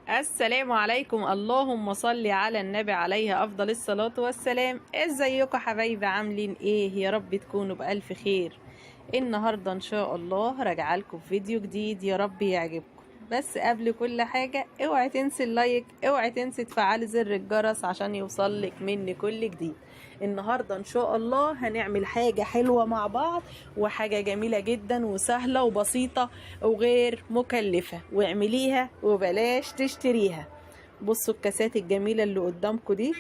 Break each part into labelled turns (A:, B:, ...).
A: السلام عليكم. اللهم صل على النبي عليه افضل الصلاة والسلام. ازيكم حبايبي؟ عاملين ايه؟ يا رب تكونوا بألف خير. النهاردة ان شاء الله راجعه لكم فيديو جديد، يا رب يعجبكم. بس قبل كل حاجة اوعي تنسي اللايك، اوعي تنسي تفعلي زر الجرس عشان يوصلك مني كل جديد. النهاردة ان شاء الله هنعمل حاجة حلوة مع بعض، وحاجة جميلة جدا وسهلة وبسيطة وغير مكلفة، واعمليها وبلاش تشتريها. بصوا الكاسات الجميلة اللي قدامكم دي،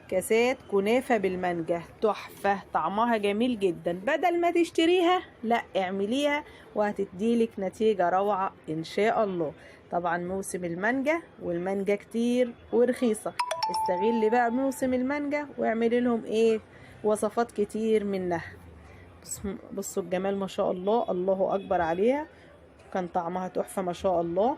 A: كاسات كنافة بالمانجا، تحفة، طعمها جميل جدا. بدل ما تشتريها لا اعمليها وهتديلك نتيجة روعة ان شاء الله. طبعا موسم المانجا، والمانجا كتير ورخيصة، استغلي بقى موسم المانجا واعملي لهم ايه وصفات كتير منها. بصوا الجمال ما شاء الله، الله اكبر عليها، كان طعمها تحفة ما شاء الله.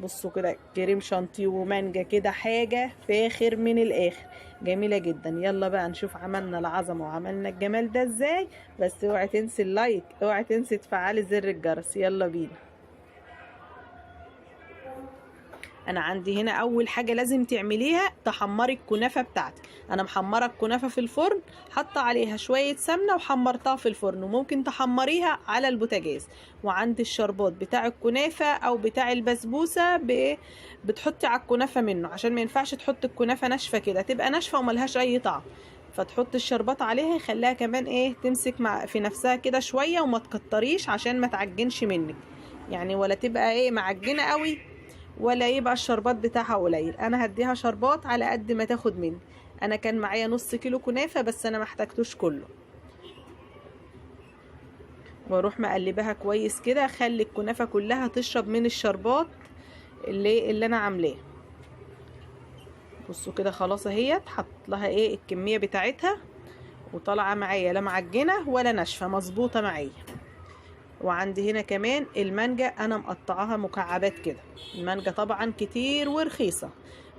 A: بصوا كده كريم شانتيه ومانجا كده، حاجة فاخر من الاخر، جميلة جدا. يلا بقى نشوف عملنا العظمة وعملنا الجمال ده ازاي. بس اوعي تنسي اللايك، اوعي تنسي تفعلي زر الجرس. يلا بينا. انا عندي هنا اول حاجه لازم تعمليها تحمري الكنافه بتاعتك. انا محمره الكنافه في الفرن، حاطه عليها شويه سمنه وحمرتها في الفرن، وممكن تحمريها على البوتاجاز. وعندي الشربات بتاع الكنافه او بتاع البسبوسه بتحطي على الكنافه منه، عشان ما ينفعش تحطي الكنافه ناشفه كده، تبقى ناشفه وملهاش اي طعم. فتحط الشربات عليها، يخليها كمان ايه تمسك في نفسها كده شويه، وما تكتريش عشان ما تعجنش منك يعني، ولا تبقى ايه معجنه قوي، ولا يبقى الشربات بتاعها قليل. انا هديها شربات على قد ما تاخد مني. انا كان معايا نص كيلو كنافه، بس انا محتاجتوش كله. واروح مقلبها كويس كده، اخلي الكنافه كلها تشرب من الشربات اللي انا عاملاه. بصوا كده خلاص اهيت، حط لها ايه الكميه بتاعتها، وطالعه معايا لا معجنه ولا ناشفه، مظبوطه معايا. وعندي هنا كمان المانجا، انا مقطعاها مكعبات كده. المانجا طبعا كتير ورخيصة.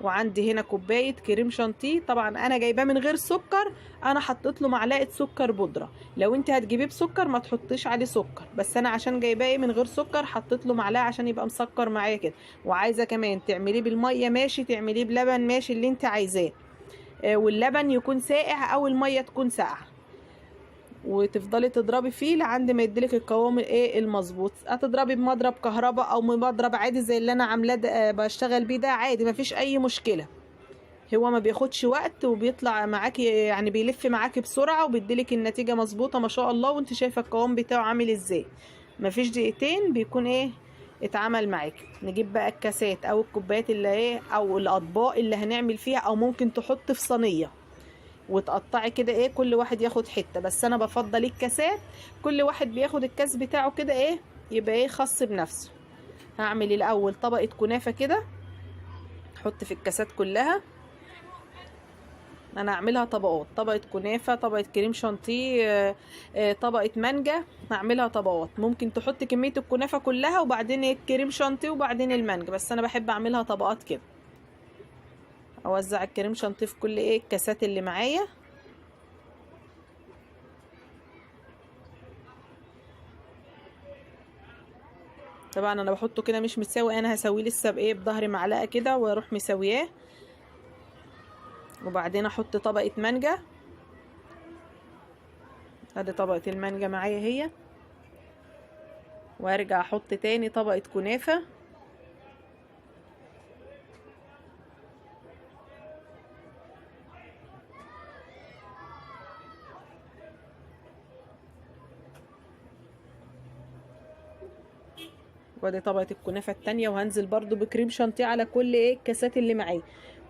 A: وعندي هنا كوباية كريم شانتيه، طبعا انا جايباه من غير سكر، انا حطيت له معلقة سكر بودرة. لو انت هتجيبيه بسكر ما تحطيش عليه سكر، بس انا عشان جايباه من غير سكر حطيت له معلقة عشان يبقى مسكر معايا كده. وعايزة كمان تعمليه بالمية ماشي، تعمليه بلبن ماشي، اللي انت عايزاه. واللبن يكون ساقع او المية تكون ساقعة، وتفضلي تضربي فيه لعند ما يديلك القوام ايه المظبوط. هتضربي بمضرب كهرباء او بمضرب عادي زي اللي انا عاملاه بشتغل بيه ده، عادي مفيش اي مشكله. هو ما بياخدش وقت وبيطلع معاكي يعني، بيلف معاكي بسرعه وبيديلك النتيجه مظبوطه ما شاء الله. وانت شايفه القوام بتاعه عامل ازاي، مفيش دقيقتين بيكون ايه اتعمل معاكي. نجيب بقى الكاسات او الكوبايات اللي ايه او الاطباق اللي هنعمل فيها، او ممكن تحط في صينيه وتقطعي كده ايه، كل واحد ياخد حته، بس انا بفضل الكاسات، كل واحد بياخد الكاس بتاعه كده ايه، يبقى ايه خاص بنفسه. هعمل الاول طبقه كنافه كده، احط في الكاسات كلها. انا هعملها طبقات، طبقه كنافه، طبقه كريم شانتيه، طبقه مانجا. هعملها طبقات، ممكن تحط كميه الكنافه كلها وبعدين الكريم شانتيه وبعدين المانجا، بس انا بحب اعملها طبقات كده. اوزع الكريم شانتيه في كل ايه الكاسات اللي معايا. طبعا انا بحطه كده مش متساوي، انا هسويه لسه بايه بظهر معلقه كده واروح مسوياه. وبعدين احط طبقه مانجا، ادي طبقه المانجا معايا هي. وارجع احط تاني طبقه كنافه. وادي طبقه الكنافه التانية، وهنزل برضو بكريم شانتيه على كل ايه الكاسات اللي معايا.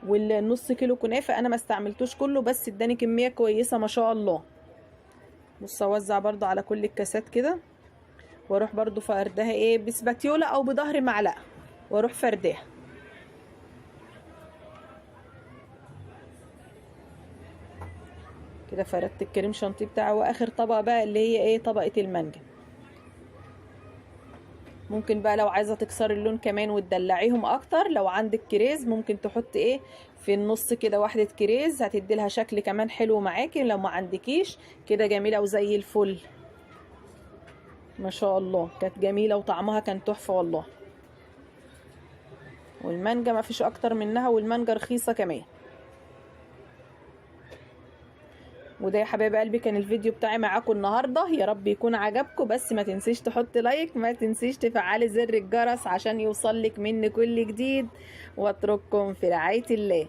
A: والنص كيلو كنافه انا ما استعملتوش كله، بس اداني كميه كويسه ما شاء الله. بص اوزع برضو على كل الكاسات كده، واروح برضو فردها ايه بسباتيولا او بظهر معلقه، واروح فردها كده. فردت الكريم شانتيه بتاعه. واخر طبقه بقى اللي هي ايه طبقه المانجا. ممكن بقى لو عايزه تكسري اللون كمان وتدلعيهم اكتر، لو عندك كريز ممكن تحطي ايه في النص كده واحده كريز، هتدي لها شكل كمان حلو معاكي. لو ما عندكيش كده جميله وزي الفل ما شاء الله، كانت جميله وطعمها كان تحفه والله. والمانجا ما فيش اكتر منها، والمانجا رخيصة كمان. وده يا حبايب قلبي كان الفيديو بتاعي معاكم النهارده، يا رب يكون عجبكم. بس ما تنسيش تحط لايك، ما تنسيش تفعلي زر الجرس عشان يوصلك مني كل جديد، واترككم في رعاية الله.